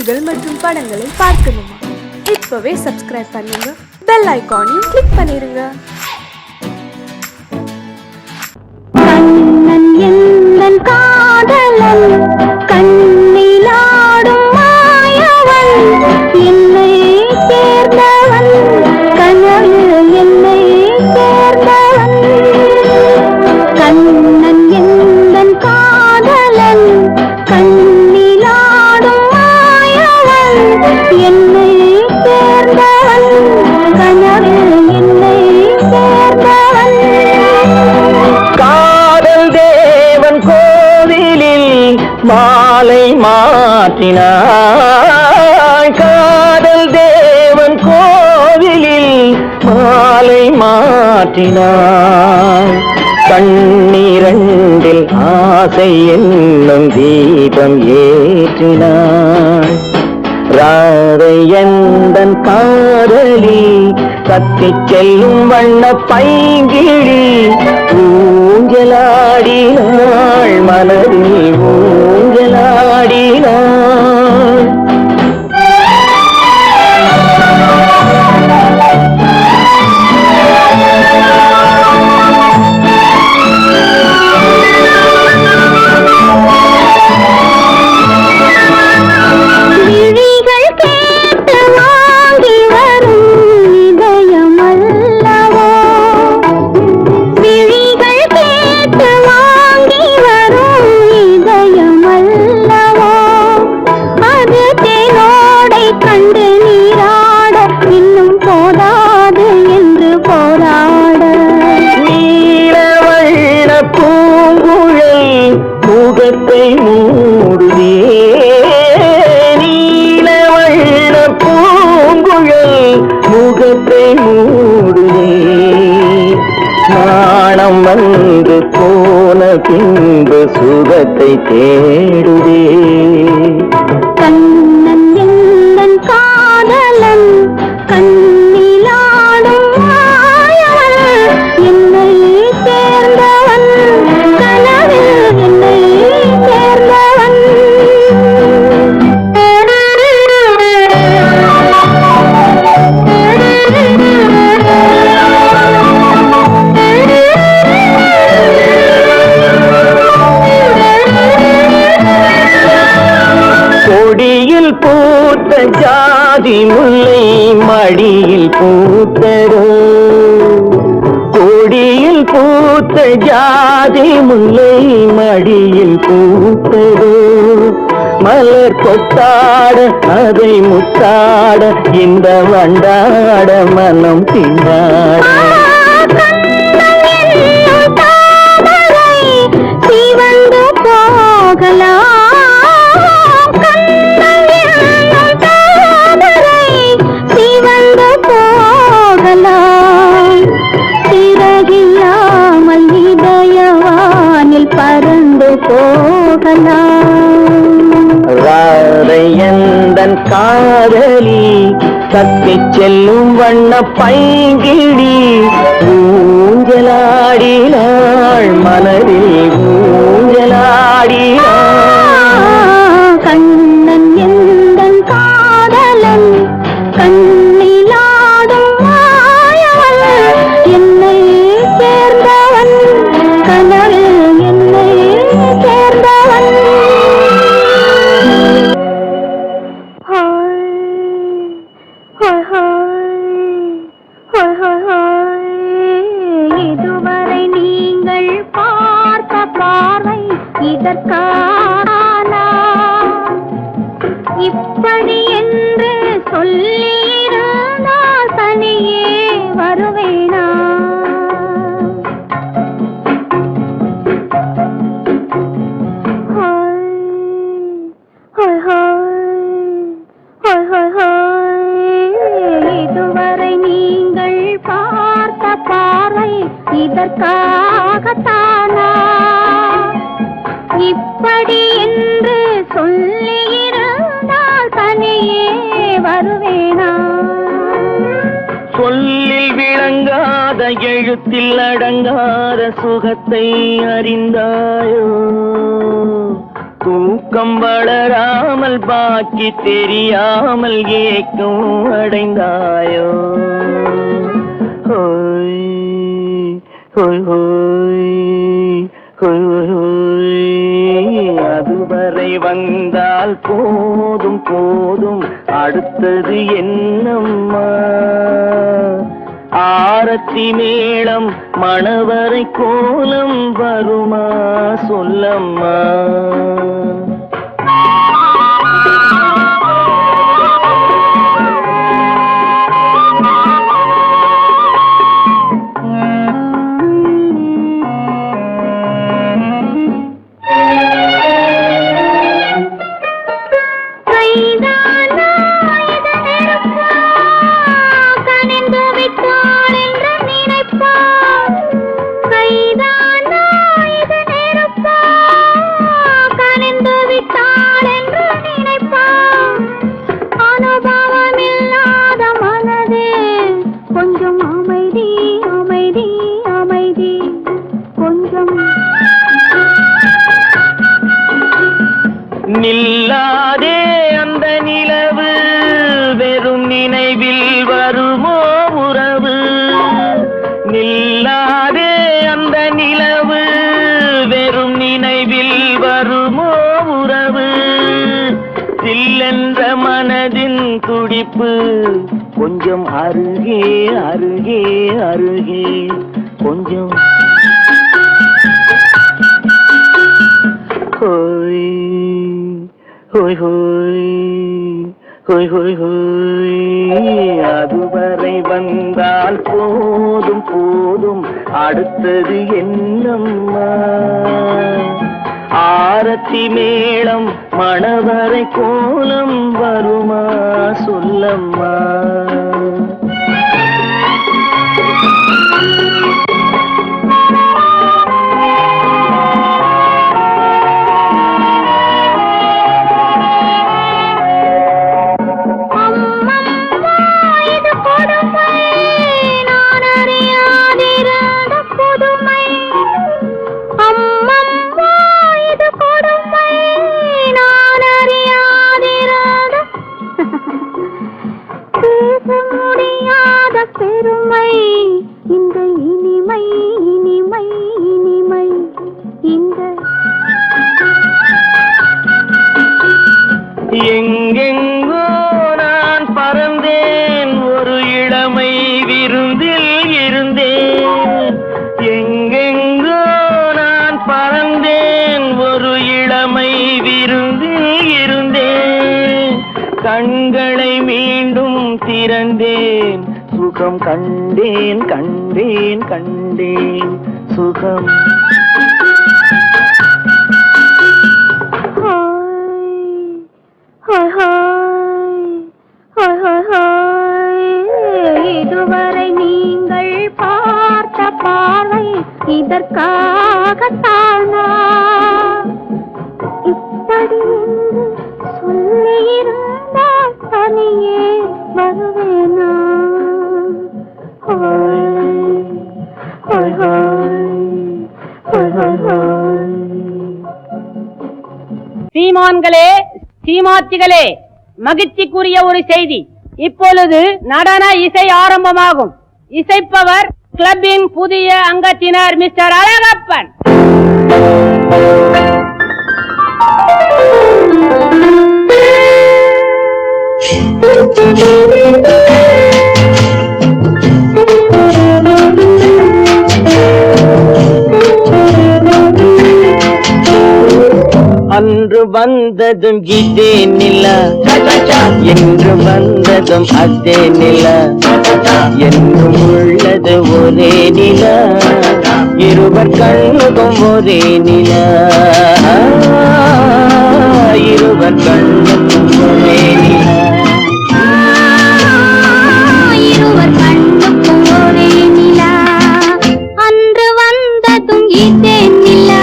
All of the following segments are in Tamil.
செய்திகள் மற்றும் படங்களை பார்க்கணுமா? இப்பவே சப்ஸ்கிரைப் பண்ணுங்க, பெல் ஐகானையும் கிளிக் பண்ணிருங்க. கண்ணன் எந்தன் காதலன், கண்ணிலாடும் மாயவன், என்னை சேர்ந்தவன், கனவு என்னை சேர்ந்தவன். கண்ணன் எந்தன் காதலன், கண்ணிலாடும் மாயவன், என்னை சேர்ந்தவன், கனவு என்னை சேர்ந்தவன். கோவிலில் மாலை மாற்றினாய், காதல் தேவன் கோவிலில் மாலை மாற்றினாய். கண்ணீரண்டில் ஆசை என்னும் தீபம் ஏற்றினாய். ராதை எந்தன் காதலி, கத்திச் செல்லும் வண்ண பைங்கிழி, ஊஞ்சலாடினாள் மனதில் ஊஞ்சலாடினாள். முகத்தை மூடுதே, நீல வண்ண பூங்குழல் முகத்தை மூடுதே. நாணம் வந்து போன பின்பு சுகத்தை தேடுதே. கண்ணன் எந்தன் காதலன், கண்ணிலாடும் மாயவன், என்னை சேர்ந்தவன், கனவில் என்னை சேர்ந்தவன். கொடியில் பூத்த ஜாதி முல்லை மடியில் பூத்தரோ, கொடியில் பூத்த ஜாதி முல்லை மடியில் பூத்தரோ. மலர் கொத்தாட அதை முத்தாட, இந்த வண்டாட மனம் திண்டாட. சிவந்து போகலாம், சிறகில்லாமல் இதயவானில் பறந்து போகலாம். ராதை எந்தன் காதலி, தப்பிச் செல்லும் வண்ண பைங்கிழி, ஊஞ்சலாடினாள் மனதில் ஊஞ்சலாடினாள். கண்ணன் எந்தன் காதலன், கண்ணிலாடும் மாயவன், என்னை சேர்ந்தவன், கனவு என்னை சேர்ந்தவன். இதுவரை நீங்கள் பார்த்த பார்வை இதற்கானா? இப்படி என்று சொல்லியிருந்தால் தனியே வருவேனா? இதுவரை நீங்கள் பார்த்த பார்வை இதற்காகத்தானா? இப்படி என்று சொல்லியிருந்தால் தனியே வருவேனா? சொல்லில் விளங்காத எழுத்தில் அடங்காத சுகத்தை அறிந்தாயோ? தூக்கம் வளராமல் பாக்கி தெரியாமல் ஏக்கம் அடைந்தாயோ ஹோய் ஹோய் ஹோய் ஹோய் ஹோய் அதுவரை வந்தால் போதும் போதும் அடுத்தது என்னம்மா ஆரத்தி மேளம் மணவரை கோலம் வருமா சொல்லம்மா நில்லாதே அந்த நிலவு வெறும் நினைவில் வருமோ உறவு நில்லாதே அந்த நிலவு வெறும் நினைவில் வருமோ உறவு சில்லென்ற மனதின் துடிப்பு கொஞ்சம் அருகே அருகே அருகே கொஞ்சம் ஹோய் ஹோய் ஹோய் ஹோய் ஹோய் ஹோய் அதுவரை வந்தால் போதும் போதும் அடுத்தது என்னம்மா ஆரத்தி மேளம் மணவரை கோலம் வருமா சொல்லம்மா பெருமை இந்த இனிமை இனிமை இனிமை இந்த எங்கெங்கோ நான் பறந்தேன் ஒரு இளமை விருந்தில் இருந்தேன் எங்கெங்கோ நான் பறந்தேன் ஒரு இளமை விருந்தில் இருந்தேன் கண்களை மீண்டும் திறந்தேன் சுகம் கண்டேன் கண்டேன் கண்டேன் சுகம் இதுவரை நீங்கள் பார்த்த பார்வை இதற்காகத்தானா இப்படி சொல்லியிருந்தால் தனியே வருவேனா சீமான்களே சீமாத்திகளே மகிழ்ச்சிக்குரிய ஒரு செய்தி இப்பொழுது நடன இசை ஆரம்பமாகும் இசைப்பவர் கிளப்பின் புதிய அங்கத்தினர் மிஸ்டர் அழகப்பன் அன்று வந்ததும் இதே நிலா என்று வந்ததும் அதே நிலா என்றும் உள்ளது ஒரே நிலா இருவர் கண்ணுக்கும் ஒரே நிலா இருவர் கண்ணுக்கும் ஒரே நிலா இருவர் கண்ணுக்கும் ஒரே நிலா அன்று வந்ததும் இதே நிலா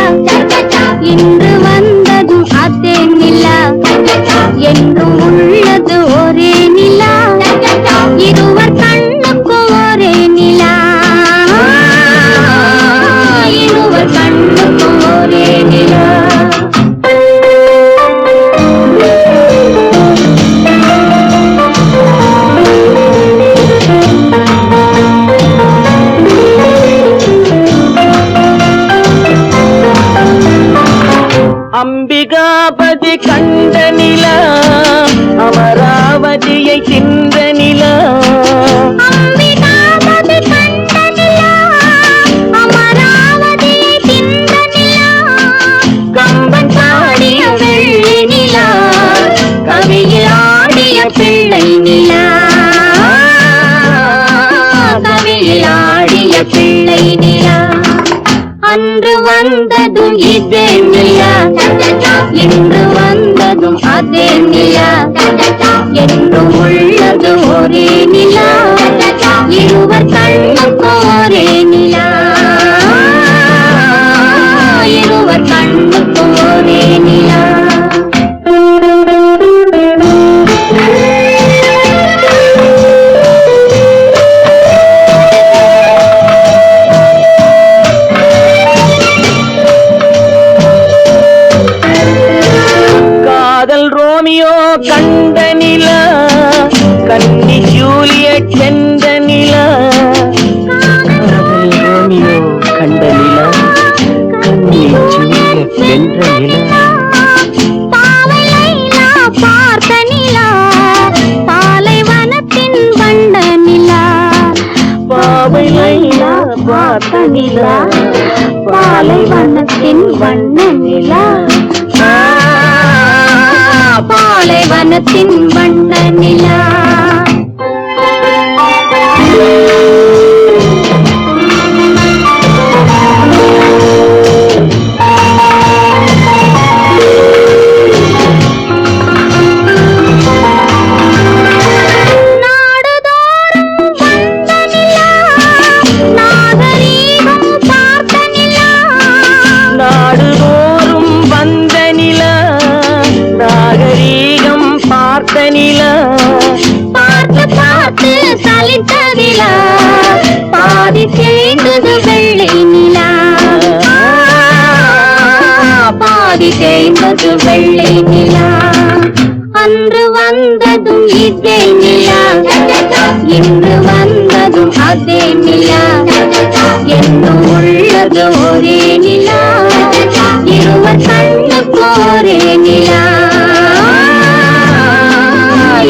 இன்று வந்ததும் அதே நிலா என்றும் உள்ளது ஒரே நிலா இருவர் கண்ணுக்கும் ஒரே நிலா இருவர் கண்ணுக்கும் ஒரே நிலா வந்ததும் இதே நிலா, இன்று வந்ததும் அதே நிலா, என்றும் உள்ளது ஒரே நிலா, இருவர் கண்ணுக்கு ஒரே நிலா, இருவர் கண்ணுக்கு ஒரே நிலா. ரோமியோ கண்ட நிலா, கன்னி ஜூலியட் சென்ற நிலா, காதல் ரோமியோ கண்ட நிலா, கன்னி ஜூலியட் சென்ற நிலா, பாவை லைலா பார்த்த நிலா, பாலைவனத்தின் வண்ட நிலா, பாவை லைலா பார்த்த நிலா, பாலைவனத்தின் வண்ண நிலா, பாலைவனத்தின் வண்ண நிலா. பார்த்து பார்த்து சலித்த நிலா, பாதி தேய்ந்தது வெள்ளை நிலா, பாதி தேய்ந்தது வெள்ளை நிலா, அன்று வந்ததும் இதே நிலா, இன்று வந்ததும் அதே நிலா, என்னும் உள்ளது ஒரே நிலா, இருவர் கண்ணுக்கு ஒரே நிலா,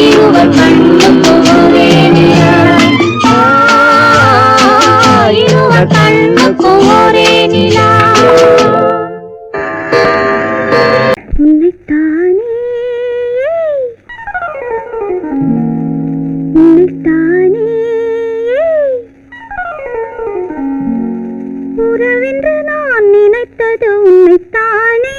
இருவர் கண்ணுக்கு ஒரே நிலா, இருவர் கண்ணுக்கு ஒரே நிலா. உன்னைத்தானே உன்னைத்தானே உறவென்று நான் நினைத்தது உன்னைத்தானே,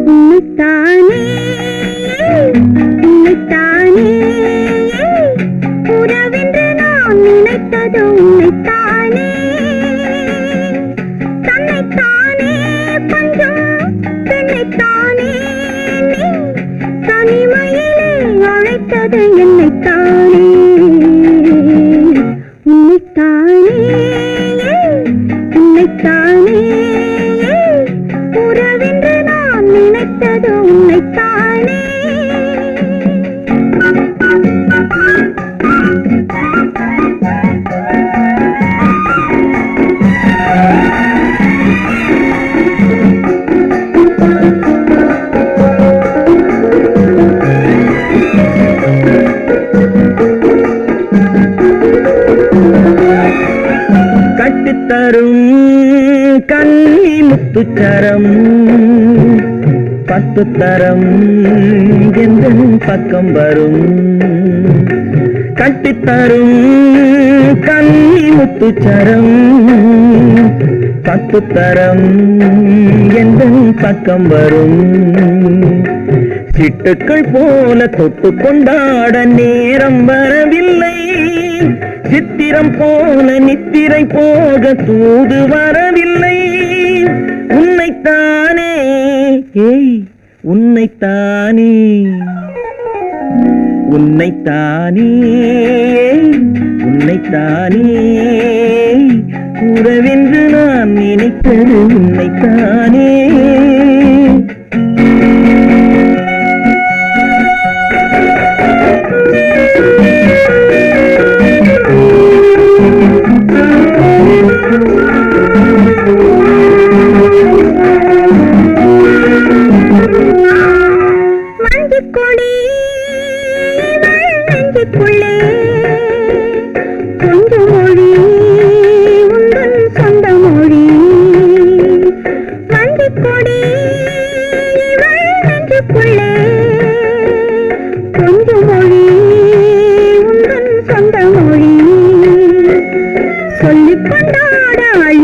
உன்னைத்தானே உன்னைத்தானே உறவென்று நான் நினைத்தது உன்னைத்தானே, தன்னைத்தானே பஞ்சம் பெண்ணைத்தானே நீ, தனிமையிலே அழைத்தது என்னைத்தானே, உன்னைத்தானே உன்னைத்தானே உறவென்று நான் நினைத்தது உன்னைத்தானே. கட்டுத்தரும் கன்னி முத்துச்சரம், 10 தரம் எந்த பக்கம் வரும், கட்டித்தரும் கன்னி முத்துச்சரம், 10 தரம் எந்த பக்கம் வரும், சிட்டுக்கள் போல தொட்டு கொண்டாட நேரம் வரவில்லை, சித்திரம் போல நித்திரை போக தூது வரவில்லை, உன்னைத்தானே ஏய் உன்னைத்தானே உன்னைத்தானே உன்னைத்தானே உறவென்று நான் நினைத்தது உன்னைத்தானே.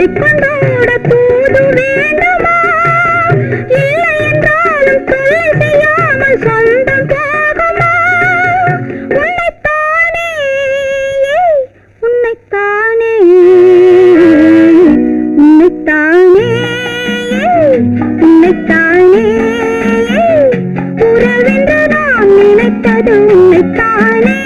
அள்ளிக்கொண்டோட தூது வேண்டுமா? இல்லை என்றாலும் தொல்லை செய்யாமல் சொந்தம் போகுமா? உன்னைத்தானே உன்னைத்தானே உன்னைத்தானே உன்னைத்தானே உறவென்று நான் நினைத்தது உன்னைத்தானே.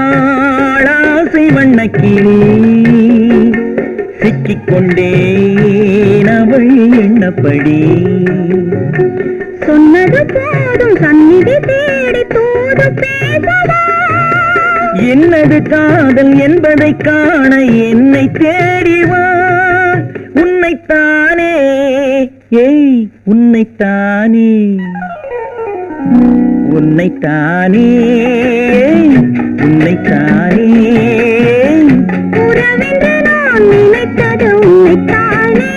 வட்டமிட்டாளாசை வண்ணக்கிளி சிக்கிக்கொண்டேன் அவள் எண்ணப்படி. சொன்னது போதும் சந்நிதி தேடி தூது பேசவா? என்னது காதல் என்பதை காண என்னை தேடிவா. உன்னைத்தானே ஏய் உன்னைத்தானே உன்னைத்தானே உன்னைத்தானே உறவென்று நான் நினைத்தது உன்னைத்தானே.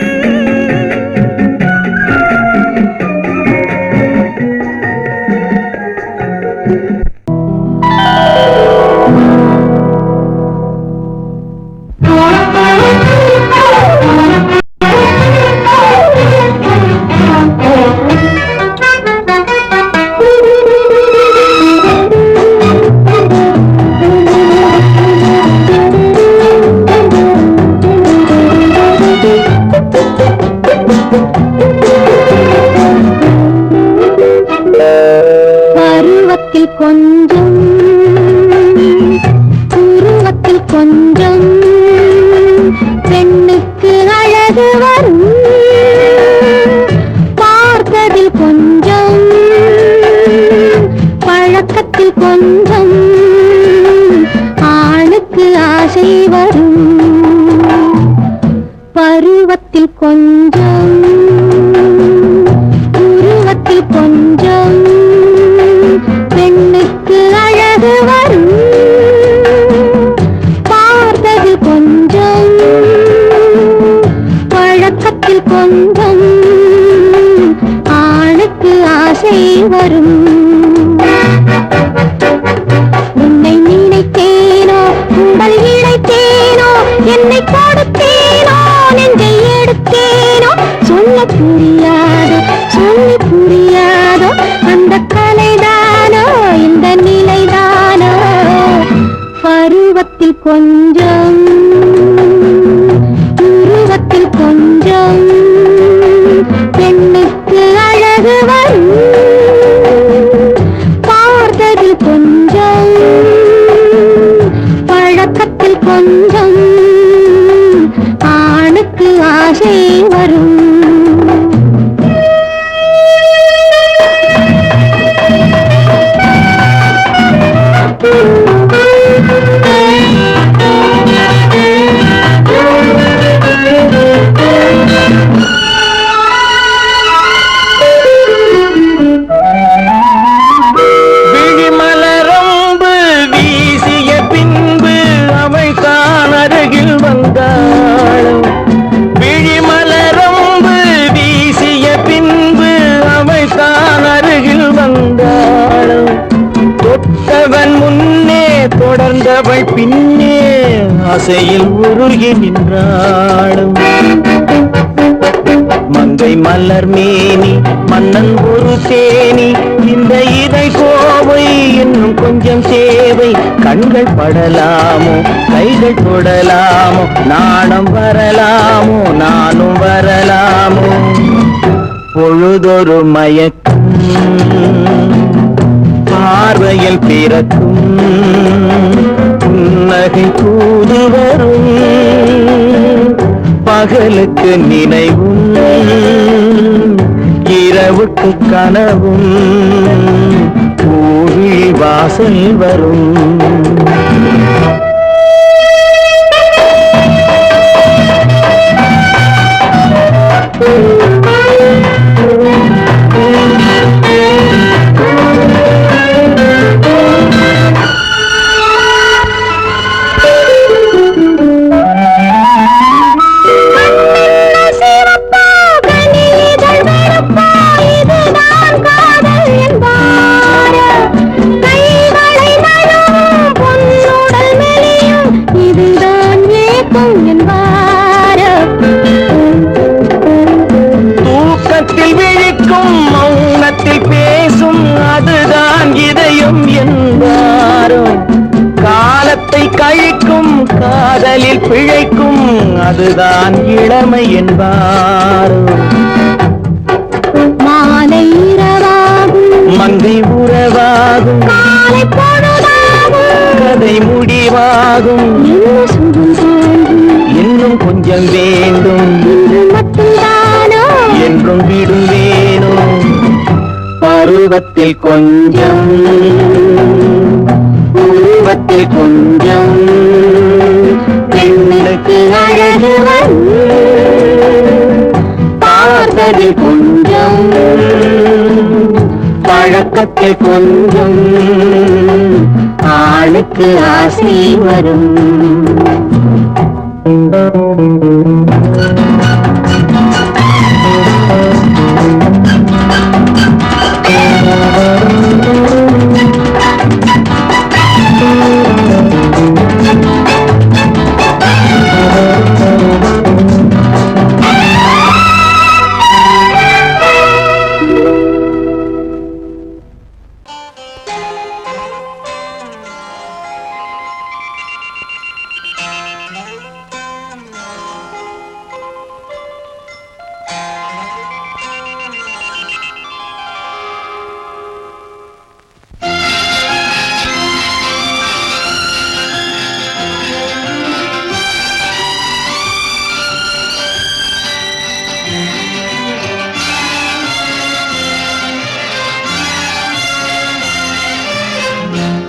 பருவத்தில் கொஞ்சம் உருவத்தில் கொஞ்சம் பெண்ணுக்கு அழகு வரும். பார்த்ததில் கொஞ்சம் பழக்கத்தில் கொஞ்சம் ஆணுக்கு ஆசை வரும். பருவத்தில் கொஞ்சம் உருவத்தில் கொஞ்சம் பெண்ணுக்கு அழகு வரும். பார்த்தது கொஞ்சம் பழக்கத்தில் கொஞ்சம் ஆணுக்கு ஆசை வரும். உன்னை நினைத்தேனோ உங்கள் இழைத்தேனோ என்னை கொடுத்தேனோ நெஞ்சை எடுத்தேனோ சொல்ல புரியாதோ சொல்லி புரியாதோ அந்த கலைதானோ இந்த நிலைதானோ. பருவத்தில் கொஞ்சம் உருவத்தில் கொஞ்சம் பெண்ணுக்கு அழகு வரும். பார்த்ததில் கொஞ்சம் பழக்கத்தில் கொஞ்சம் ஆணுக்கு ஆசை வரும். விழிமலரம்பு வீசிய பின்பு அவள் தான் அருகில் வந்தாள். விழிமலரம்பு வீசிய பின்பு அவள் தான் அருகில் வந்தாள். தொட்டவன் முன்னே தொடர்ந்தவள் பின்னே ஆசையில் உருகி நின்றாள். மங்கை மலர் மேனி மன்னன் ஒரு தேனி இந்த இதை கோவை இன்னும் கொஞ்சம் சேவை. கண்கள் படலாமோ கைகள் தொடலாமோ நாணம் வரலாமோ நானும் வரலாமோ. பொழுதொரு மயக்கம் பார்வையில் பிறக்கும் புன்னகை தூது வரும். பகலுக்கு நினைவும் இரவுக்கு கனவும் பூவிழி வாசல் வரும். நிழலில் பிழைக்கும் அதுதான் இளமை என்பாரோ. மாலை இரவாகும் மங்கை உறவாகும் காலை பொழுதாகும் கதை முடிவாகும் என்ன சுகம் தோன்றும் இன்னும் கொஞ்சம் வேண்டும் இன்று மட்டும்தானோ என்றும் விடுவேனோ. பருவத்தில் கொஞ்சம் உருவத்தில் கொஞ்சம் பெண்ணுக்கு அழகு வரும். பார்த்ததில் கொஞ்சம் பழக்கத்தில் கொஞ்சம் ஆளுக்கு ஆசை வரும்.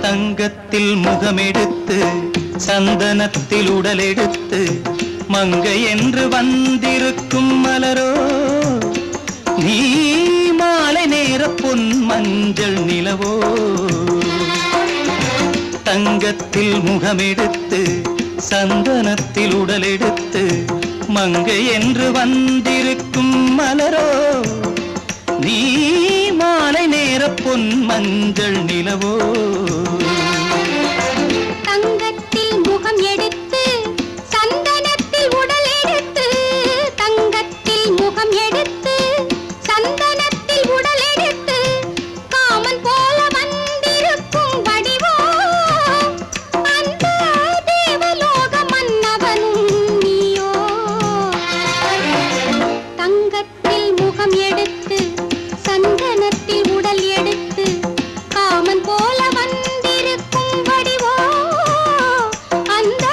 தங்கத்தில் முகமெடுத்து சந்தனத்தில் உடலெடுத்து மங்கை என்று வந்திருக்கும் மலரோ நீ மாலை நேர பொன் மஞ்சள் நிலவோ. தங்கத்தில் முகமெடுத்து சந்தனத்தில் உடலெடுத்து மங்கை என்று வந்திருக்கும் மலரோ நீ மாலை நேர பொன் மஞ்சள் நிலவோ. தங்கத்தில் முகம் எடுத்து சந்தனத்தில் உடல் எடுத்து தங்கத்தில் முகம் எடுத்து சந்தனத்தில் உடல் எடுத்து காமன் போல வந்திருக்கும் வடிவோ அந்த தேவலோக மன்னவனும் நீயோ. தங்கத்தில் முகம் எடுத்து சந்தனத்தில் உடல் எடுத்து காமன் போல வந்திருக்கும் வடிவோ அந்த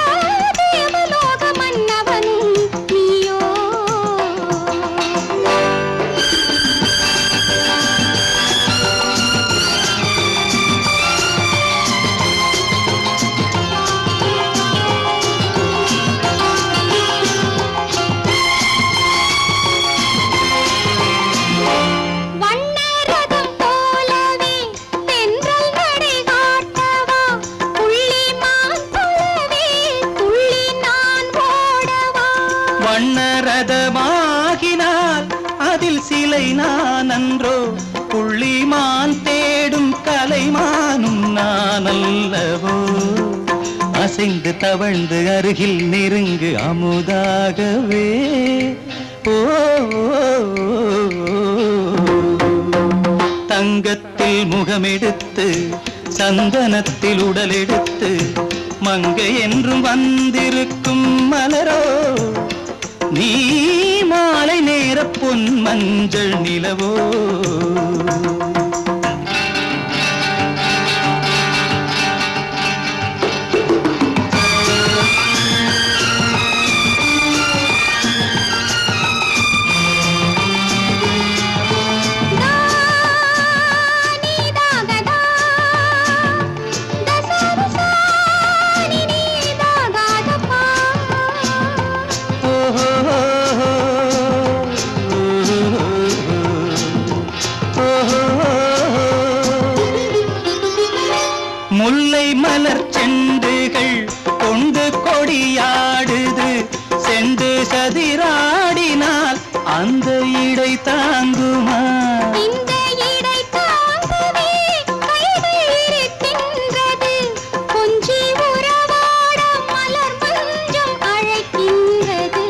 தேவலோக மன்னவனும் நீயோ. வண்ணரதம் போலவே தென்றல் நடை காட்டவா புள்ளிமான் போலவே துள்ளி நான் ஓடவா. வண்ணரதமாகினால் அதில் சிலை நான் அன்றோ புள்ளிமான் தேடும் கலைமானும் நான் அல்லவோ. அசைந்து தவழ்ந்து அருகில் நெருங்கு அமுதாகவே ஓ. தங்கத்தில் முகமெடுத்து சந்தனத்தில் உடலெடுத்து மங்கை என்றும் வந்திருக்கும் மலரோ நீ மாலை நேர பொன் மஞ்சள் நிலவோ. முல்லை மலர் செண்டுகள் கொண்டு கொடியாடுது செண்டு சதிராடினால் அந்த இடை தாங்குமா. இந்த இடை தாங்குவே கைகள் இருக்கின்றது கொஞ்சி உறவாட மலர் மஞ்சம் அழைக்கின்றது.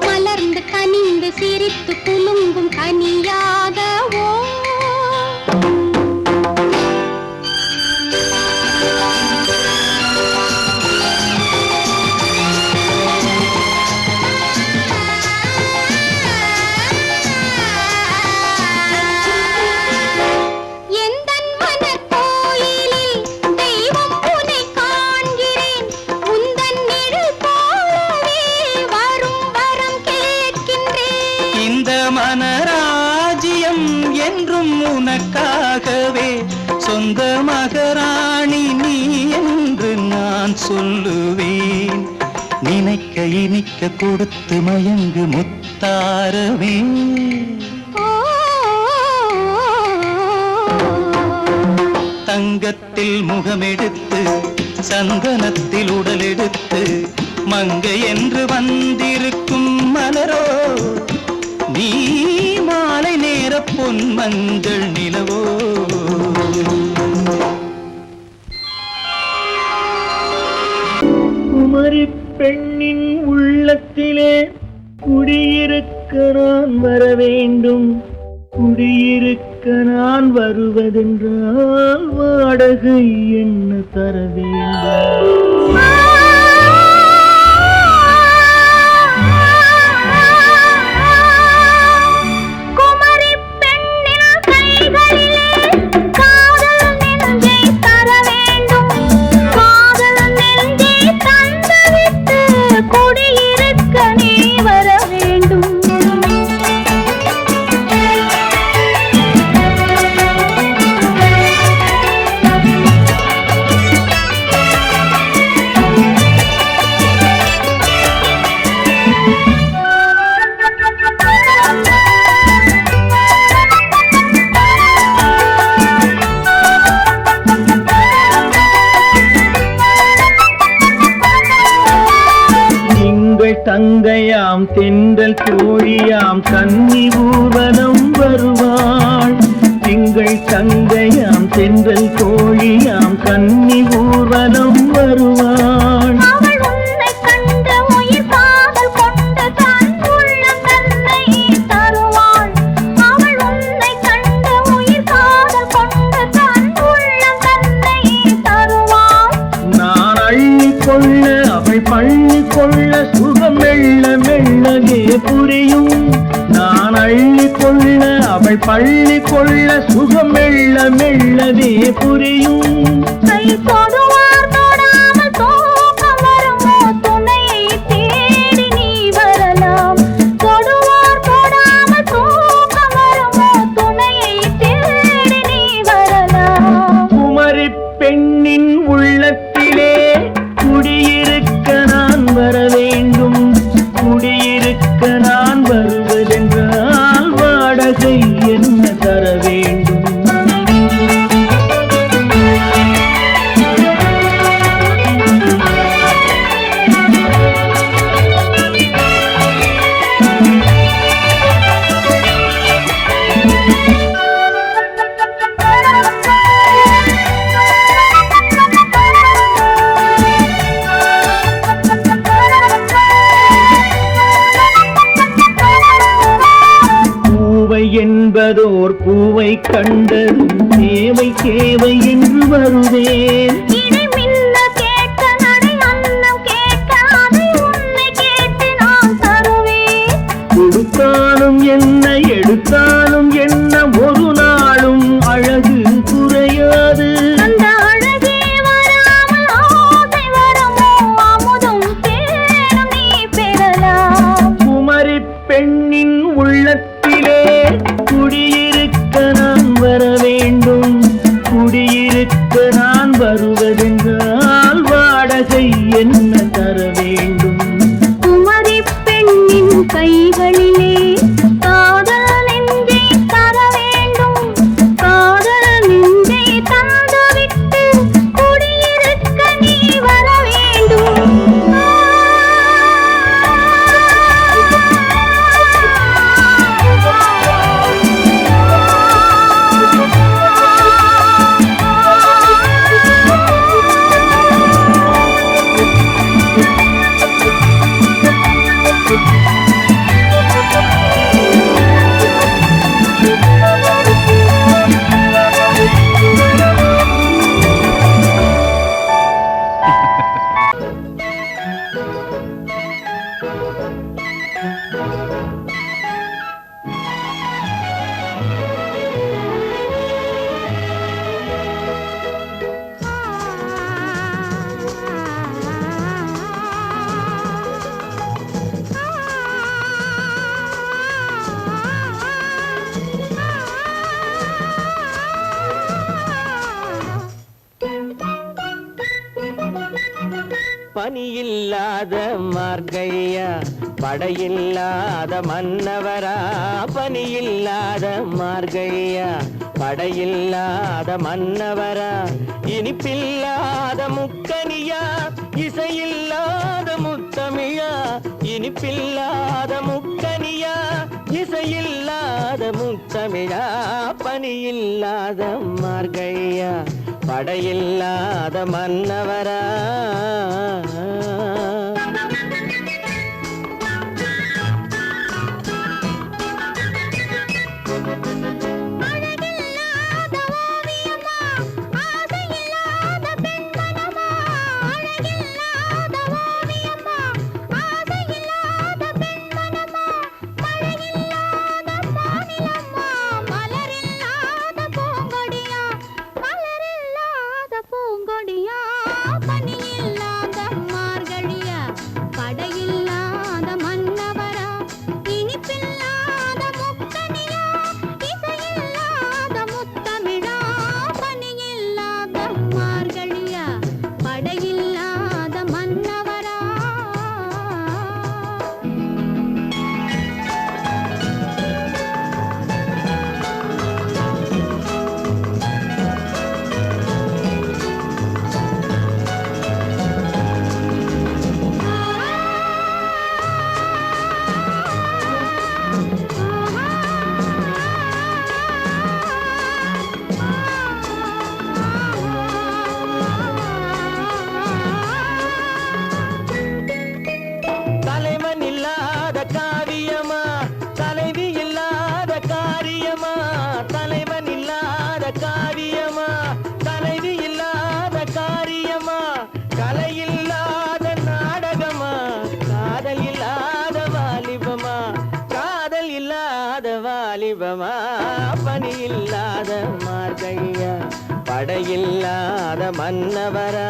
மலர்ந்து கனிந்து சிரித்து குலுங்கும் கனியாகவோ. தனராஜ்யம் என்றும் உனக்காகவே சொந்த மகராணி நீ என்று நான் சொல்லுவேன். நினைக்க இனிக்க கொடுத்து மயங்கு முத்தாரவே. தங்கத்தில் முகமெடுத்து சந்தனத்தில் உடலெடுத்து மங்கை என்று வந்திருக்கும் மலரோ நீ மாலை நேர பொன் மஞ்சள் நிலவோ. குமரி பெண்ணின் உள்ளத்திலே குடியிருக்க நான் வர வேண்டும். குடியிருக்க நான் வருவதென்றால் வாடகை என்ன தர வேண்டும்? தங்கையாம் தென்றல் தோழியாம் கன்னி ஊர்வலம் வருவாள். திங்கள் தங்கையாம் தென்றல் தோழியாம் கன்னி ஊர்வலம் வருவாள். நான் அள்ளிக்கொள்ள அவள் பள்ளிக்கொள்ள சுகம் மெல்ல மெல்லவே புரியும். நான் அள்ளிக்கொள்ள அவள் பள்ளிக்கொள்ள சுகம் மெல்ல மெல்லவே புரியும். கை தொடுவார் தொடாமல் தூக்கம் வருமோ துணையை தேடி நீ வரலாம். தொடுவார் தொடாமல் தூக்கம் வருமோ துணையை தேடி நீ வரலாம். குமரி பெண்ணின் உள்ளத்திலே குடியிருக்க நான் வர வேண்டும். குடியிருக்க நான் வருவதென்றால் வாடகை என்ன தர வேண்டும்? என்பதோர் பூவை கண்டதும் தேவை தேவை என்று வருவேன். இதை மின்ன கேட்க நடை அன்னம் கேட்க அதை உன்னை கேட்டு நான் தருவேன். கொடுத்தாலும் என்ன எடுத்தாலும் என்ன ஒரு நாளும் அழகு குறையாது. அந்த அழகே வராமல் ஆசை வருமோ அமுதும் தேனும் நீ பெறலாம். குமரி பெண்ணின் உள்ளத்திலே குடியிருக்க நான் வர வேண்டும். குடியிருக்க நான் வருவதென்றால் வாடகை என்ன தர வேண்டும்? குமரி பெண்ணின் கைகளிலே காதல் நெஞ்சை தர வேண்டும். காதல் நெஞ்சை தந்துவிட்டு குடியிருக்க நீ வர வேண்டும். பனியில்லாத மார்கழியா படையில்லாத மன்னவரா பனியில்லாத மார்கழியா படையில்லாத மன்னவரா இனிப்பில்லாத முக்கனியா இசையில்லாத முத்தமிழா இனிப்பில்லாத முக்கனியா இசையில்லாத முத்தமிழா பனியில்லாத மார்கழியா படையில்லாத மன்னவரா பனியில்லாத மார்கழியா படையில்லாத மன்னவரா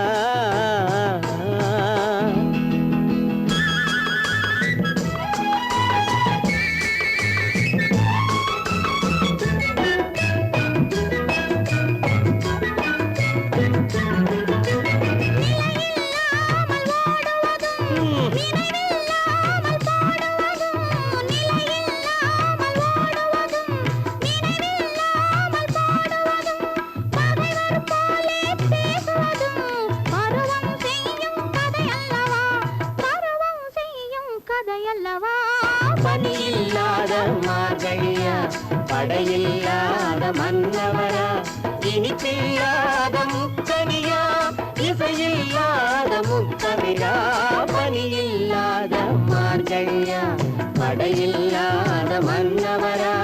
பனியில்லாத மார்கழியா படையில்லாத மன்னவரா இனிப்பில்லாத முக்கனியா இசையில்லாத முத்தமிழா பனியில்லாத மார்கழியா படையில்லாத மன்னவரா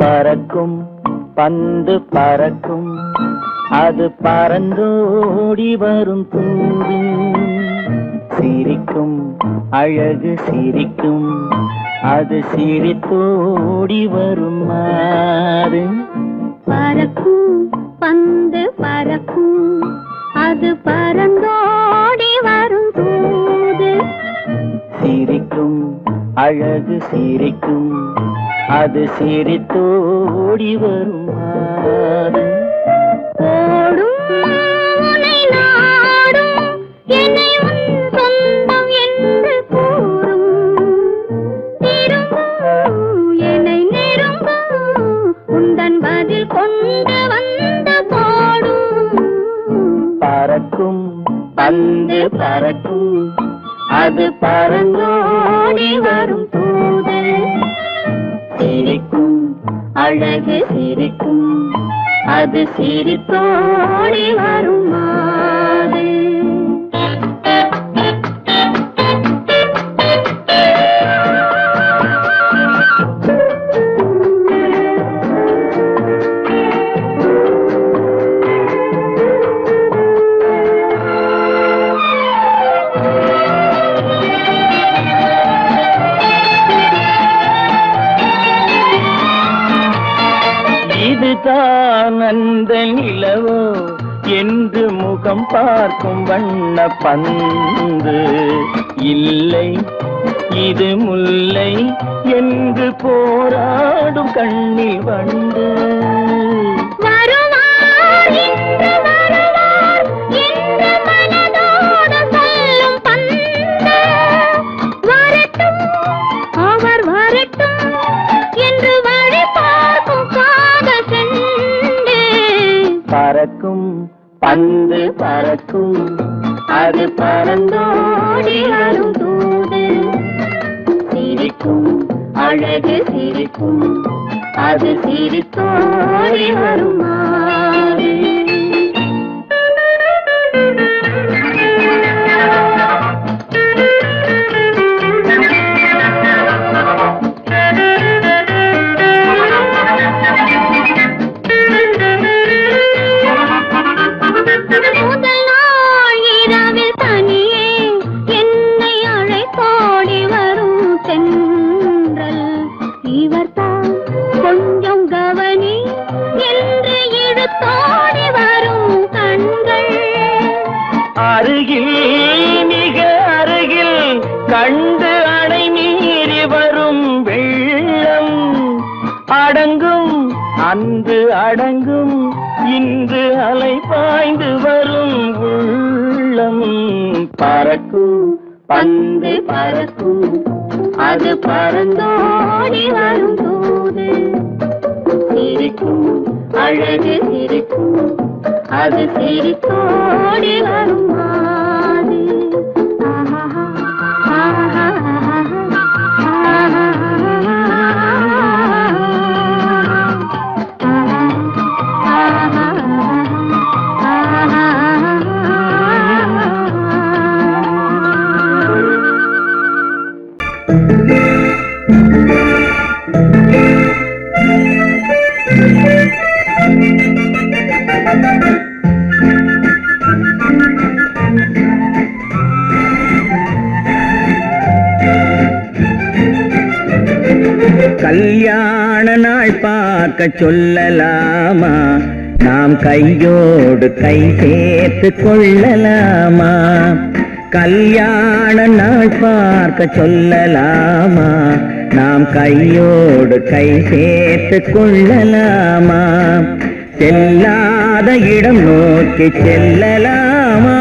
பறக்கும் பந்து பறக்கும் அது பறந்தோடி வரும் தூது சிரிக்கும் அழகு சிரிக்கும் அது சிரித்தோடி வரும் மாறு பறக்கும் பந்து பறக்கும் அது பறந்தோடி வரும் தூது சிரிக்கும் அழகு சிரிக்கும் அது சிரித்தோடி வரும் மாறு ஓடும் உன்னை நாடும் என்னை உன் சொந்தம் என்று கூறும் திரும்பும் என்னை நெருங்கும் உந்தன் பதில் கொண்டு வந்து போடும் பறக்கும் பந்து பறக்கும் அது பறந்தோடி வரும் தூது சிரிக்கும் அழகு சிரிக்கும் அது சிரித்தோடி வரும் மாறு இதுதான் அந்த நிலவோ என்று முகம் பார்க்கும் வண்ண பந்து இல்லை இது முல்லை என்று போராடும் கண்ணில் வண்டு. வருவார் இன்று வருவார் என்று மனதோடு சொல்லும் பந்து. வரட்டும் அவர் வரட்டும் என்று வழி பார்க்கும் காதல் செண்டு. பறக்கும் பந்து பறக்கும் அது பறந்தோடி வரும் தூது. சிரிக்கும் அழகு சிரிக்கும் அது சிரித்தோடி வரும் மாறு. முதல் நாள் இரவில் தனியே என்னை அழைத்தோடி வரும் தென்றல். இவர்தான் கொஞ்சம் கவனி என்று இழுத்தோடி வரும் கண்கள். அருகில் மிக அருகில் கண்டு அணை மீறி வரும் வெள்ளம். அடங்கும் அன்று அடங்கும் இன்று அலை பாய்ந்து வரும் உள்ளம். பறக்கும் பந்து பறக்கும் அது பறந்தோடி வரும் தூது. சிரிக்கும் அழகு சிரிக்கும் அது சிரித்தோடி வரும் மாது. ஆஹா ஆஹா கல்யாண நாள் பார்க்க சொல்லலாமா? நாம் கையோடு கை சேர்த்து கொள்ளலாமா? கல்யாண நாள் பார்க்க சொல்லலாமா? நாம் கையோடு கை சேர்த்து கொள்ளலாமா? செல்லாத இடம் நோக்கி செல்லலாமா?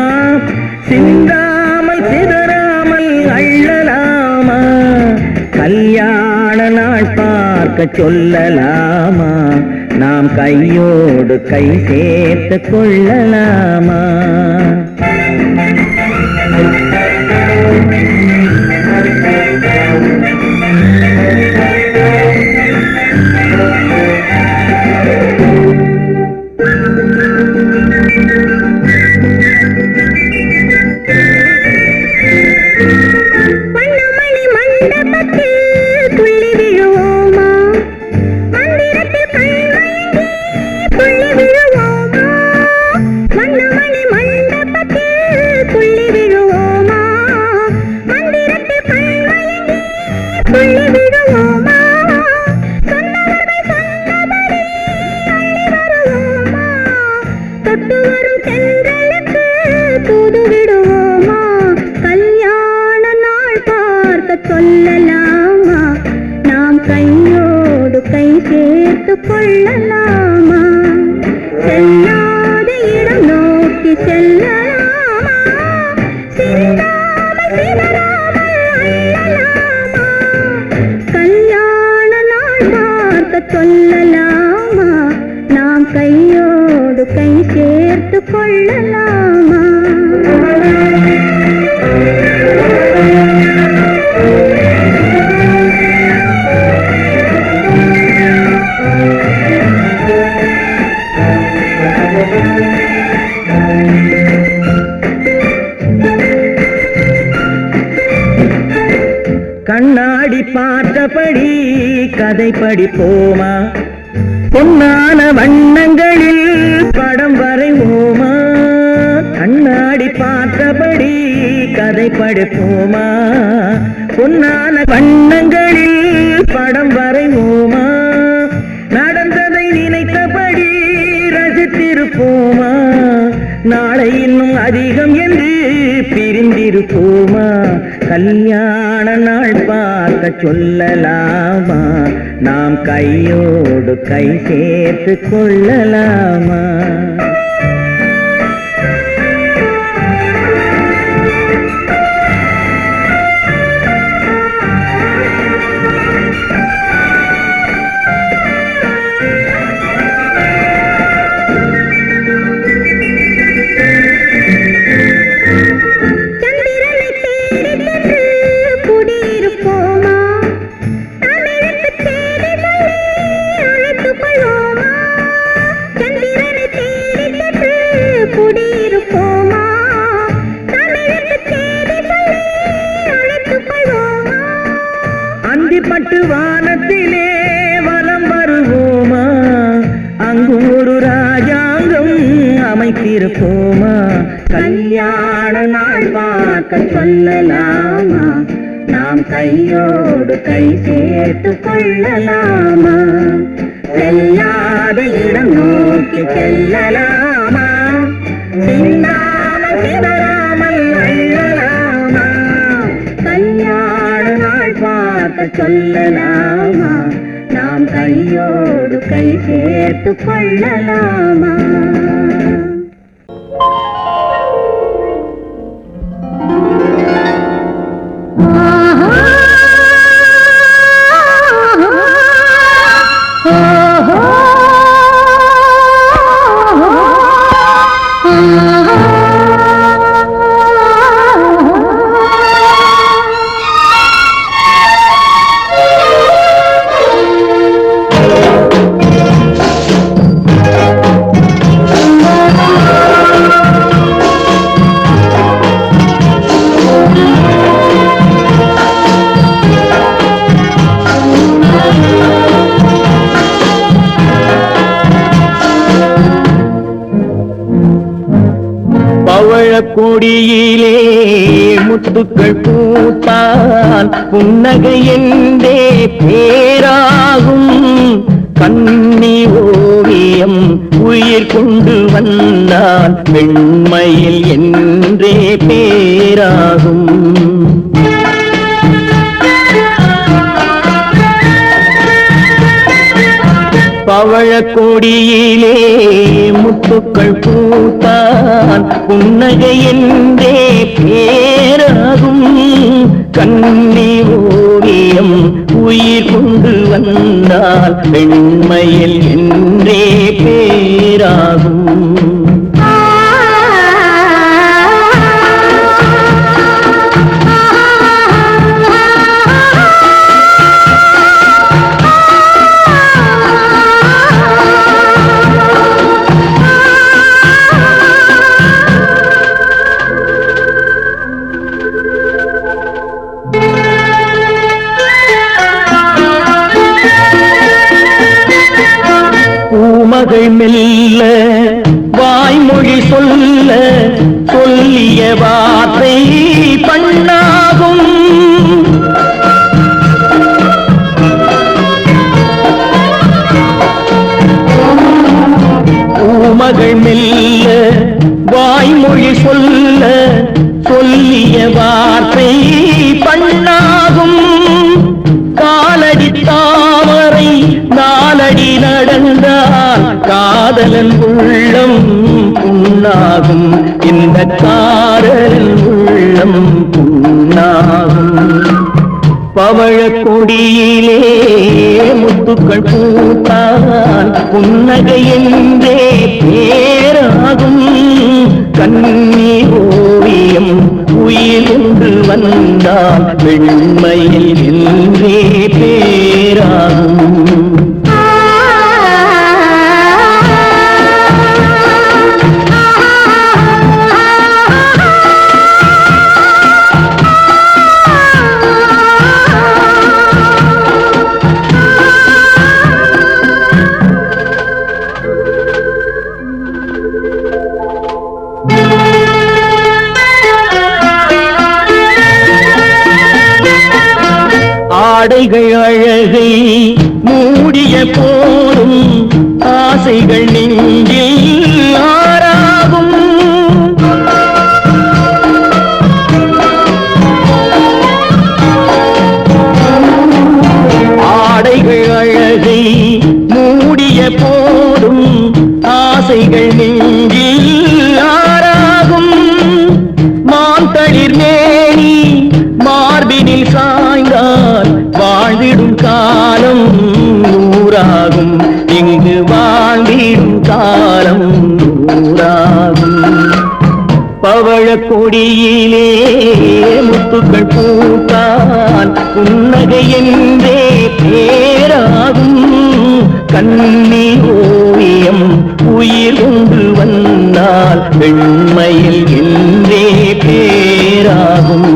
சிந்தாமல் சிதறாமல் அள்ளலாமா? கல்யாண நாள் பார்க்க சொல்லலாமா? நாம் கையோடு கை சேர்த்து கொள்ளலாமா? சொல்லலாமா? நாம் கையோடு கை சேர்த்து கொள்ளலாமா? செல்லாத இடம் நோக்கி செல்லலாமா? சிந்தாமல் சிதறாமல் அள்ளலாமா? கல்யாண நாள் பார்க்க சொல்லலாமா? நாம் கையோடு கை சேர்த்து கொள்ளலாமா? கண்ணாடி பார்த்தபடி கதை படிப்போமா? பொன்னான வண்ணங்களில் படம் வரைவோமா? கண்ணாடி பார்த்தபடி கதை படிப்போமா? பொன்னான வண்ணங்களில் படம் வரைவோமா? நடந்ததை நினைத்தபடி ரசித்திருப்போமா? நாளை இன்னும் அதிகம் என்று பிரிந்திருப்போமா? கல்யாண நாள் பார்க்க சொல்லலாமா? நாம் கையோடு கை சேர்த்து கொள்ளலாமா? அந்திப்பட்டு வானத்திலே வலம் வருவோமா? அங்கு ஒரு ராஜாங்கம் அமைத்திருப்போமா? கல்யாண நாள் பார்க்க சொல்லலாமா? நாம் கையோடு கை சேர்த்து கொள்ளலாமா? செல்லாத இடம் நோக்கி செல்லலாமா? சிந்தாமல் சிதறாமல் அள்ளலாமா? கல்யாண நாள் பார்க்க சொல்லலாமா? நாம் கையோடு கை சேர்த்து கொள்ளலாமா? கொடியிலே முத்துக்கள் பூத்தால் புன்னகை என்றே பேராகும். கண்ணி ஓவியம் உயிர் கொண்டு வந்தால் வெண்மையில் என்றே பேராகும். பவழக்கொடியிலே முத்துக்கள் பூத்தான் புன்னகை என்றே பேராகும். கண்ணி ஓவியம் உயிர் கொண்டு வந்தால் வெண்மையில் என்றே பேராகும். பூமகள் மெல்ல வாய்மொழி சொல்ல சொல்லிய வார்த்தை பண்ணாகும். பூமகள் மெல்ல வாய்மொழி சொல்ல சொல்லிய வார்த்தை பண்ணாகும். காலடி தாமரை நாலடி நடந்தால் காதலன் உள்ளம் புண்ணாகும். இந்த காதலன் உள்ளம் புண்ணாகும். பவழக்கொடியிலே முத்துக்கள் பூத்தால் புன்னகை என்றே பேராகும். கண்ணி ஓவியம் உயிர் கொண்டு வந்தால் வெண்மையில் என்றே பேராகும். ஆடைகள் அழகை மூடிய போதும் ஆசைகள் நெஞ்சில் ஆறாகும். ஆசைகள் நெஞ்சில் ஆறாகும் மாந்தளிர் மேனி மார்பினில் சாய்ந்தால் வாழ்ந்திடும் காலம் நூறாகும் இங்கு வாழ்ந்திடும் காலம் நூறாகும் பவழ கொடியிலே முத்துக்கள் பூத்தால் புன்னகை என்றே பேராகும் கண்ணி ஓவியம் உயிர் கொண்டு வந்தால் வெண்மையில் என்றே பேராகும்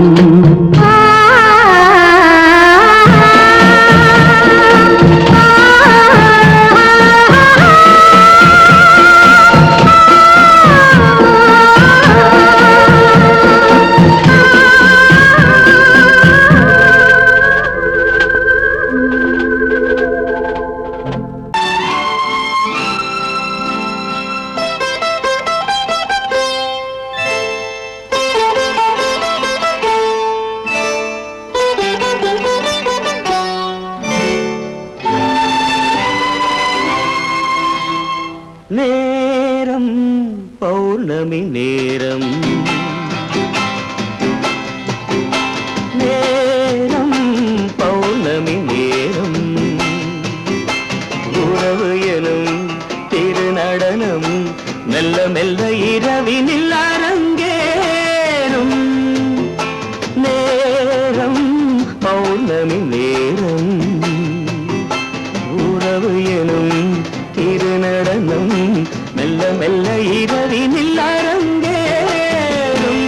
நேரம் பௌர்ணமி நேரம் நேரம் பௌர்ணமி நேரம் உறவு எனும் திருநடனம் மெல்ல மெல்ல இரவினில் அரங்கேறும் நேரம் பௌர்ணமி நேரம் உறவு எனும் திருநடனம் மெல்ல மெல்ல இரவினில் அரங்கேறும்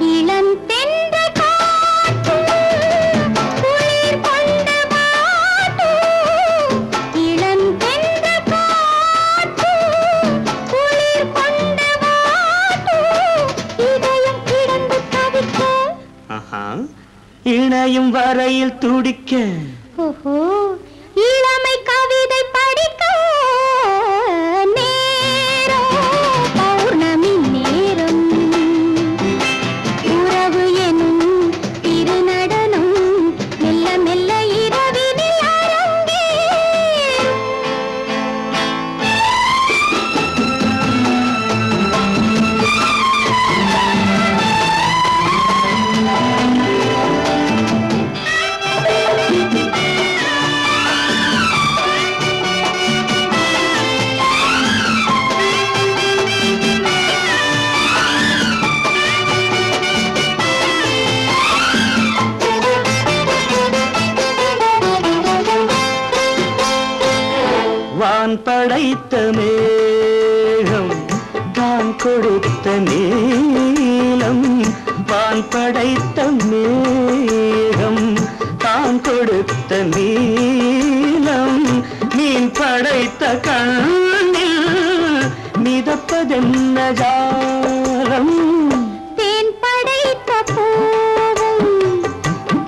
இளம் தென்ற காற்று குளிர் கொண்டு வாட்டும் இளம் தென்ற காற்று குளிர் கொண்டு வாட்டும் இதயம் கிடந்து தவிக்க இணையும் வரையில் துடிக்க ஓஹோ இளமை கவிதை படிக்க நேரம் பௌர்ணமி நேரம் உறவு எனும் திருநடனம் மெல்ல மெல்ல இரவினில் அரங்கேறும் வான் படைத்த மேகம் தான் கொடுத்த நீலம் வான் படைத்த மேகம் தான் கொடுத்த நீலம் மீன் படைத்த கண்ணில் மிதப்பதென்ன ஜாலம் தேன் படைத்த பூவும்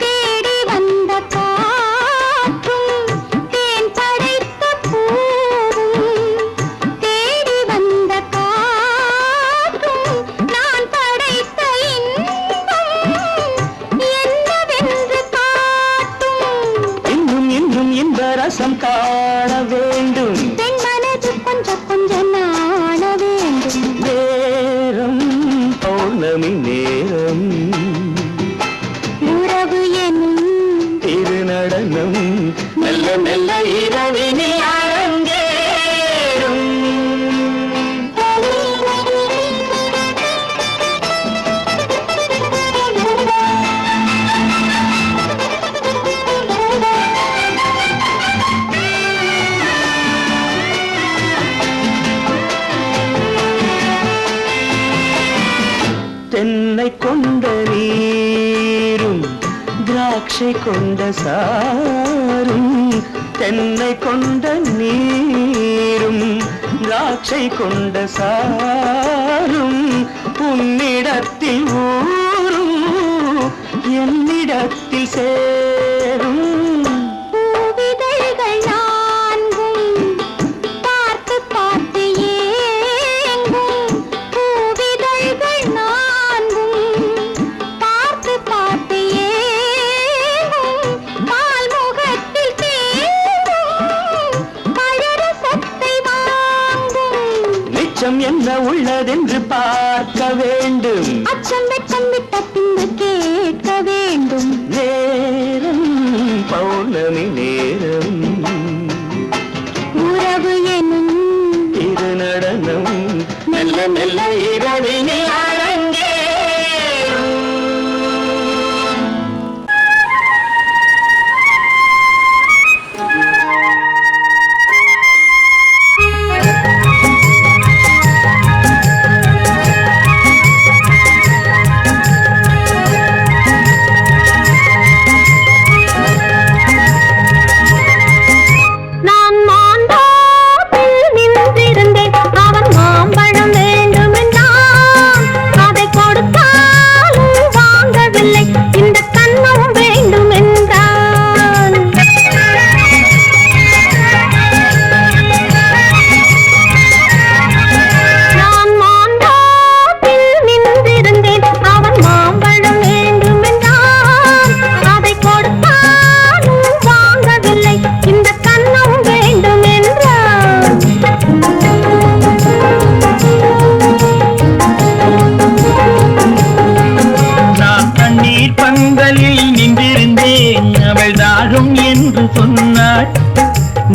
தேடி வந்த காற்றும் தேன் படைத்த பூவும் தேடி வந்த காற்றும் நான் படைத்த இன்பம் என்னவென்று காட்டும் இன்னும் இன்னும் இந்த ரசம் காண வேண்டும் பெண் மனது கொஞ்சம் கொஞ்சம் நாண வேண்டும் நேரம் பௌர்ணமி நேரம் உறவு எனும் திருநடனம் மெல்ல மெல்ல இரவினில் அரங்கேறும் தென்னை கொண்ட நீரும் திராட்சை கொண்ட சாரும் தென்னை கொண்ட நீரும் திராட்சை கொண்ட சாரும் உன்னிடத்தில் ஊரும் என்னிடத்தில் சேரும் பூவிதழ்கள் நான்கும் பார்த்து பார்த்து ஏங்கும் பூவிதழ்கள் நான்கும் பார்த்து பார்த்து ஏங்கும் பால் முகத்தில் தேங்கும் பழரசத்தை வாங்கும் அச்சம் என்ன உள்ளதென்று பார்க்க வேண்டும். அச்சம் வெட்கம் விட்ட பின்பு கேட்க வேண்டும். நேரம் பௌர்ணமி நேரம், உறவு எனும் இது நடனம் மெல்ல மெல்ல இரவினில் அரங்கேறும்.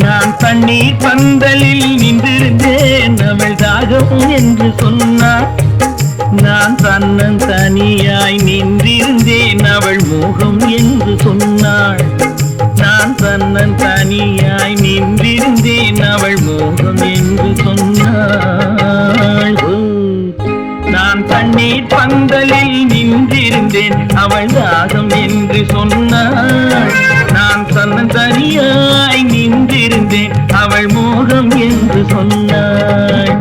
நான் தண்ணீர் பந்தலில் நின்றிருந்தேன் அவள் தாகம் என்று சொன்னாள். நான் தன்னன் தனியாய் நின்றிருந்தேன் அவள் மோகம் என்று சொன்னாள். நான் தன்னன் தனியாய் நின்றிருந்தேன் அவள் மோகம் என்று சொன்னாள். நான் தண்ணீர் பந்தலில் நின்றிருந்தேன் அவள் தாகம் என்று சொன்னாள். நான் தன்னன் தனியாய் நின்றிருந்தேன் அவள் மோகம் என்று சொன்னாள்.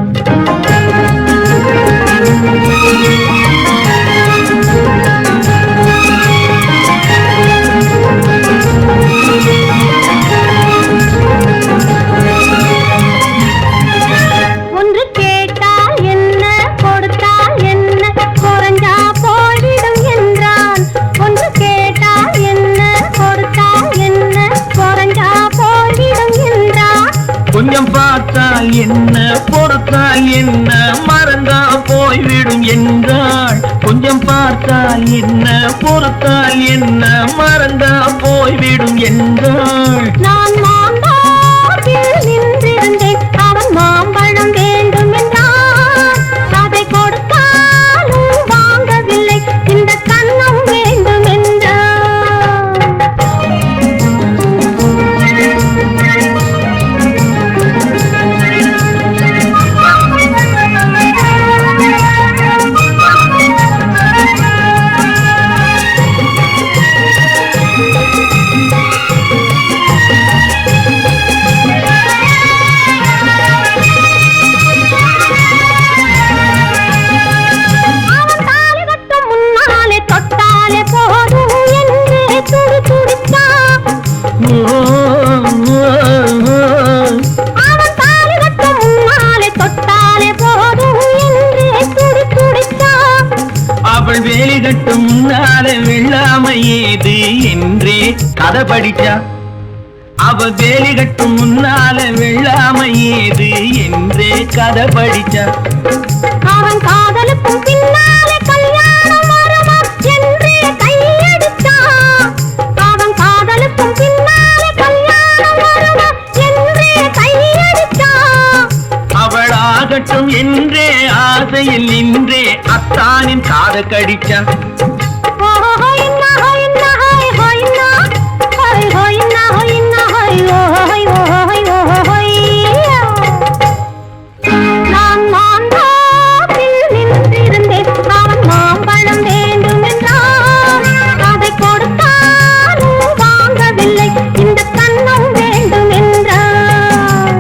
ஒன்று கேட்டால் என்ன கொடுத்தால் என்ன குறைஞ்சா போய்விடும் என்றான். ஒன்று கேட்டால் என்ன கொடுத்தால் என்ன குறைஞ்சா போய்விடும் என்றான். கொஞ்சம் பார்த்தால் என்ன பொறுத்தால் என்ன மறந்தா போய்விடும் என்றாள். கொஞ்சம் பார்த்தால் என்ன பொறுத்தால் என்ன மறந்தா போய்விடும் என்றாள். நான் மாம்பழத்தில் நின்றிருந்தேன் அவன் மாம்பழம் வேண்டும் என்றான். அதை கொடுத்தாலும் வாங்கவில்லை இந்த கண்ணம் வேண்டும் என்றான். அவள் வேலி கட்டும் முன்னாலே வெள்ளாமை ஏது என்றே கதை படிச்சா. அவள் வேலி கட்டும் முன்னாலே வெள்ளாமை ஏது என்றே கதை படிச்சா. அவன் காதலுக்கும் பின்னாலே கல்யாணம் வருமா என்றே கையடித்தான். அவன் காதலுக்கும் பின்னாலே கல்யாணம் வருமா என்றே கையடித்தான். அவள் ஆகட்டும் என்றே ஆசையில் நின்றே அத்தானின் காத கடிச்சான். நான் மாம்பழத்தில் நின்றிருந்தேன் அவன் மாம்பழம் வேண்டும் என்றான். அதை கொடுத்தாலும் வாங்கவில்லை இந்த கண்ணம் வேண்டும் என்றான்.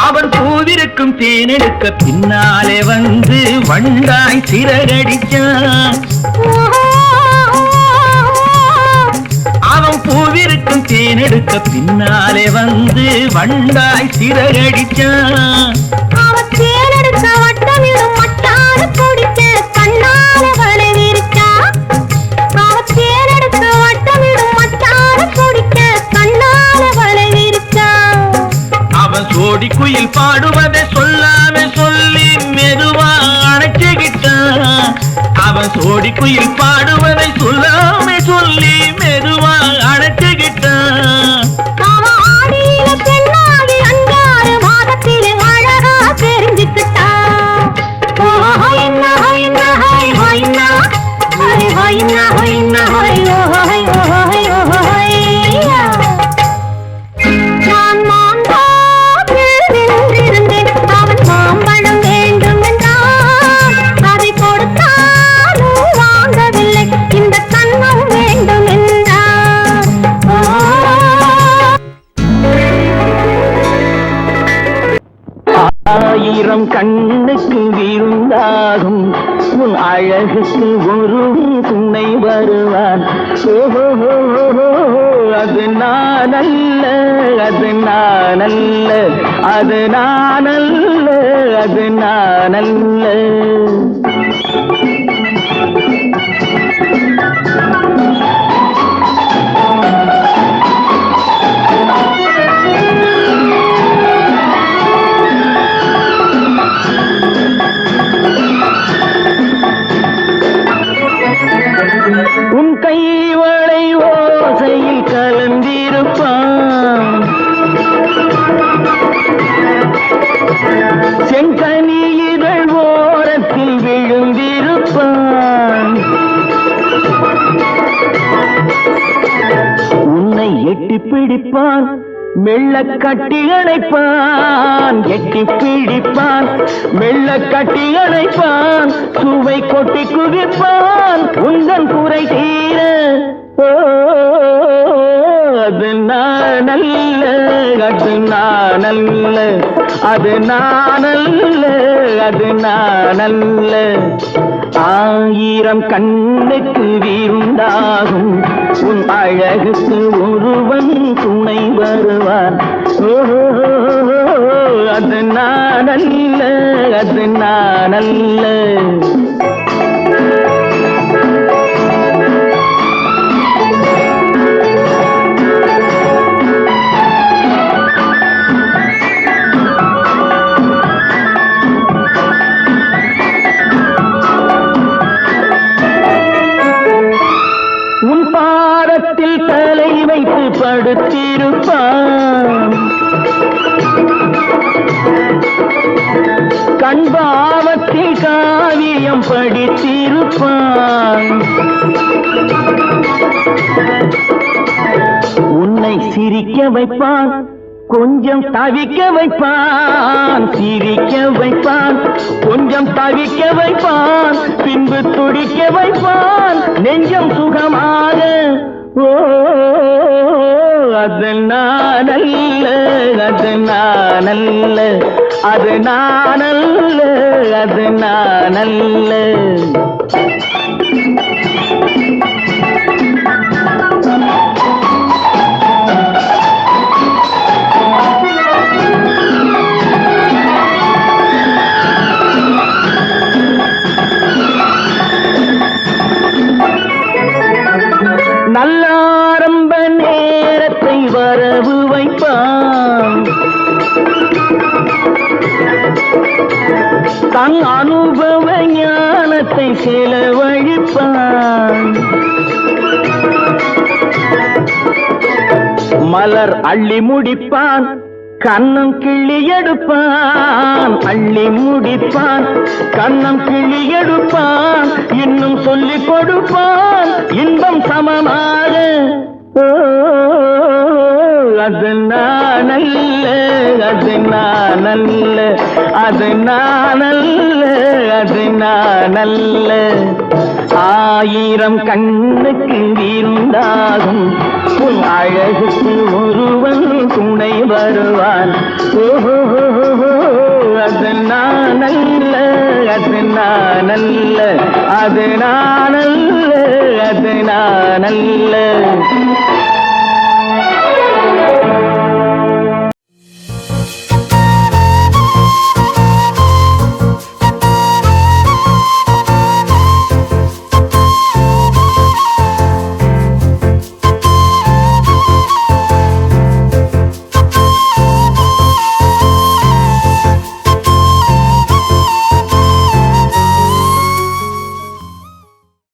அவன் பூவிருக்கும் தேனெடுக்க பின்னாலே வந்து வண்டாய் சிறகடிச்சான். தேனெடுக்க பின்னாலே வந்து வண்டாய் சிறகடிச்சான். அவன் தேனெடுக்க வட்டமிடும் மட்டார குடிக்க கண்ணால வலை விரிச்சா. அவன் தேனெடுக்க வட்டமிடும் மட்டார குடிக்க கண்ணால வலை விரிச்சா. அவன் சோடி குயில் பாடுவதை சொல்லாம சொல்லி மெதுவா அணைச்சுக்கிட்டான். அவன் சோடி குயில் பாடுவதை சொல்லாம சொல்லி மெதுவா அணைச்சுக்கிட்டான். அவன் ஆடியில பெண்ணாகி 5 மாதத்திலே அழகா தெரிஞ்சுக்கிட்டா. நான் மாம்பழத்தில் நின்றிருந்தேன். அவன் மாம்பழம் வேண்டும் என்றான். அதை கொடுத்தாலும் வாங்கவில்லை. இந்த கண்ணம் வேண்டும் என்றான். ஆயிரம் கண்ணுக்கு விருந்தாகும் உன் அழகுக்கு ஒரு துணை வருவான். அது நானல்ல, அது நானல்ல, அது நானல்ல, அது நானல்ல. உன் கைவளை ஓசையில் கலந்திருப்பான். செங்கனி இதழ் ஓரத்தில் விழுந்திருப்பான். உன்னை எட்டி பிடிப்பான், மெல்ல கட்டி அணைப்பான். எட்டி பிடிப்பான், மெல்ல கட்டி அணைப்பான். சுவை கொட்டி குவிப்பான் உந்தன் குறை தீர. அது நானல்ல, அது நானல்ல, அது நானல்ல, அது நானல்ல. ஆயிரம் கண்ணுக்கு விருந்தாகும் உன் அழகுக்கு ஒருவன் துணை வருவான். அது நானல்ல, அது நானல்ல. உன் பாதத்தில் தலை வைத்து படுத்திருப்பான். கண்பாவத்தில் காவியம் படித்திருப்பான். உன்னை சிரிக்க வைப்பான், கொஞ்சம் தவிக்க வைப்பான். சிரிக்க வைப்பான், கொஞ்சம் தவிக்க வைப்பான். பின்பு துடிக்க வைப்பான் நெஞ்சம் சுகமாக. அது நானல்ல, அது நானல்ல, அது நானல்ல, அது நானல்ல. நல்ல ஆரம்ப நேரத்தை வரவு வைப்பான். தன் அனுபவ ஞானத்தை செலவழிப்பான். மலர் அள்ளி முடிப்பான், கண்ணம் கிள்ளி எடுப்பான். அள்ளி முடிப்பான், கண்ணம் கிள்ளி எடுப்பான். இன்னும் சொல்லிக் கொடுப்பான் இன்பம் சமமாக. அது நானல்ல, அது நானல்ல, அது நானல்ல, அது நானல்ல. ஆயிரம் கண்ணுக்கு விருந்தாகும் உன் அழகுக்கு ஒருவன் துணை வருவான். அது நானல்ல, அது நானல்ல, அது நானல்ல.